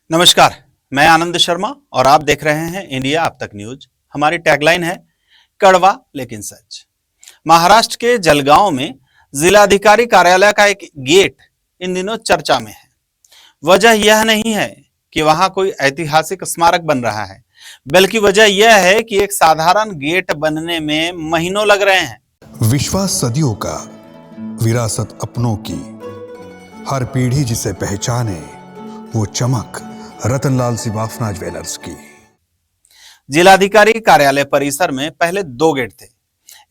नमस्कार, मैं आनंद शर्मा और आप देख रहे हैं इंडिया अब तक न्यूज। हमारी टैगलाइन है कड़वा लेकिन सच। महाराष्ट्र के जलगांव में जिलाधिकारी कार्यालय का एक गेट इन दिनों चर्चा में है। वजह यह नहीं है कि वहां कोई ऐतिहासिक स्मारक बन रहा है, बल्कि वजह यह है कि एक साधारण गेट बनने में महीनों लग रहे हैं। विश्वास सदियों का, विरासत अपनों की, हर पीढ़ी जिसे पहचाने वो चमक रतनलाल सिवाफना ज्वेलर्स की। जिलाधिकारी कार्यालय परिसर में पहले दो गेट थे।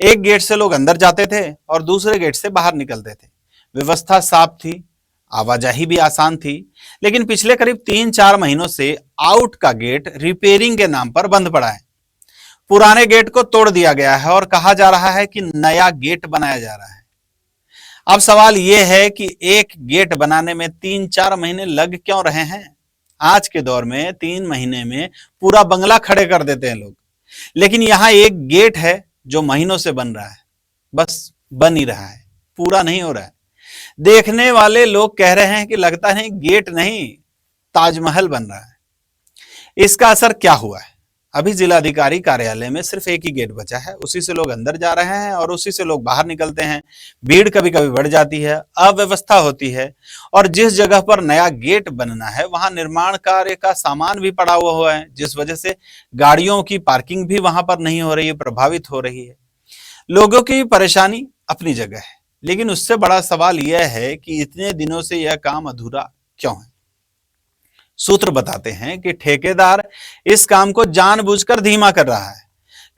एक गेट से लोग अंदर जाते थे और दूसरे गेट से बाहर निकलते थे। व्यवस्था साफ थी, आवाजाही भी आसान थी, लेकिन पिछले करीब 3-4 महीनों से आउट का गेट रिपेयरिंग के नाम पर बंद पड़ा है। पुराने गेट को तोड़ दिया गया है और कहा जा रहा है कि नया गेट बनाया जा रहा है। अब सवाल यह है कि एक गेट बनाने में 3-4 महीने लग क्यों रहे हैं? आज के दौर में 3 महीने में पूरा बंगला खड़े कर देते हैं लोग, लेकिन यहां एक गेट है जो महीनों से बन रहा है, बस बन ही रहा है, पूरा नहीं हो रहा है। देखने वाले लोग कह रहे हैं कि लगता नहीं गेट नहीं, ताजमहल बन रहा है। इसका असर क्या हुआ है? अभी जिलाधिकारी कार्यालय में सिर्फ एक ही गेट बचा है, उसी से लोग अंदर जा रहे हैं और उसी से लोग बाहर निकलते हैं। भीड़ कभी कभी बढ़ जाती है, अव्यवस्था होती है, और जिस जगह पर नया गेट बनना है वहां निर्माण कार्य का सामान भी पड़ा हुआ है, जिस वजह से गाड़ियों की पार्किंग भी वहां पर नहीं हो रही है, प्रभावित हो रही है। लोगों की परेशानी अपनी जगह है, लेकिन उससे बड़ा सवाल यह है कि इतने दिनों से यह काम अधूरा क्यों है। सूत्र बताते हैं कि ठेकेदार इस काम को जानबूझकर धीमा कर रहा है।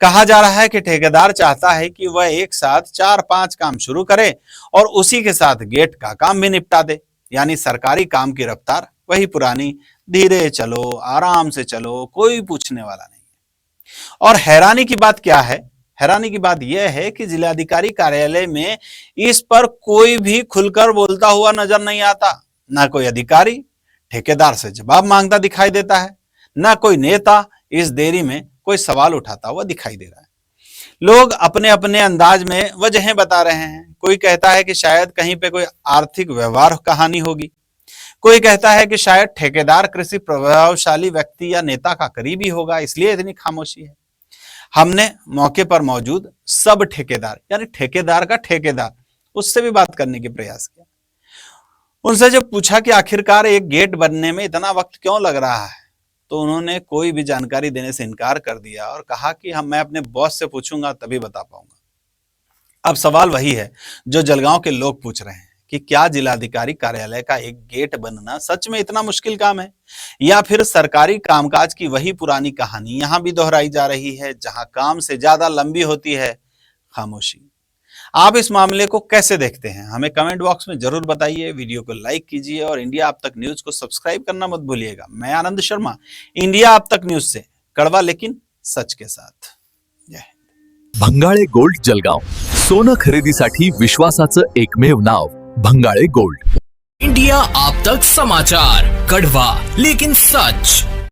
कहा जा रहा है कि ठेकेदार चाहता है कि वह एक साथ 4-5 काम शुरू करे और उसी के साथ गेट का काम भी निपटा दे। यानी सरकारी काम की रफ्तार वही पुरानी, धीरे चलो, आराम से चलो, कोई पूछने वाला नहीं है। और हैरानी की बात क्या है? हैरानी की बात यह है कि जिलाधिकारी कार्यालय में इस पर कोई भी खुलकर बोलता हुआ नजर नहीं आता। ना कोई अधिकारी ठेकेदार से जवाब मांगता दिखाई देता है, ना कोई नेता इस देरी में कोई सवाल उठाता हुआ दिखाई दे रहा है। लोग अपने अपने अंदाज में वजहें बता रहे हैं। कोई कहता है कि शायद कहीं पे कोई आर्थिक व्यवहार कहानी होगी, कोई कहता है कि शायद ठेकेदार किसी प्रभावशाली व्यक्ति या नेता का करीबी होगा, इसलिए इतनी खामोशी है। हमने मौके पर मौजूद सब ठेकेदार, यानी ठेकेदार का ठेकेदार, उससे भी बात करने की प्रयास किया। उनसे जब पूछा कि आखिरकार एक गेट बनने में इतना वक्त क्यों लग रहा है, तो उन्होंने कोई भी जानकारी देने से इनकार कर दिया और कहा कि मैं अपने बॉस से पूछूंगा तभी बता पाऊंगा। अब सवाल वही है जो जलगांव के लोग पूछ रहे हैं कि क्या जिलाधिकारी कार्यालय का एक गेट बनना सच में इतना मुश्किल काम है, या फिर सरकारी कामकाज की वही पुरानी कहानी यहां भी दोहराई जा रही है, जहां काम से ज्यादा लंबी होती है खामोशी। आप इस मामले को कैसे देखते हैं? हमें कमेंट बॉक्स में जरूर बताइए। वीडियो को लाइक कीजिए और इंडिया अब तक न्यूज को सब्सक्राइब करना मत भूलिएगा। मैं आनंद शर्मा, इंडिया अब तक न्यूज से, कड़वा लेकिन सच के साथ। जय हिंद। भंगाळे गोल्ड जलगाव, सोनं खरेदीसाठी विश्वासाचं एकमेव नाव भंगाळे गोल्ड। इंडिया अब तक समाचार, कड़वा लेकिन सच।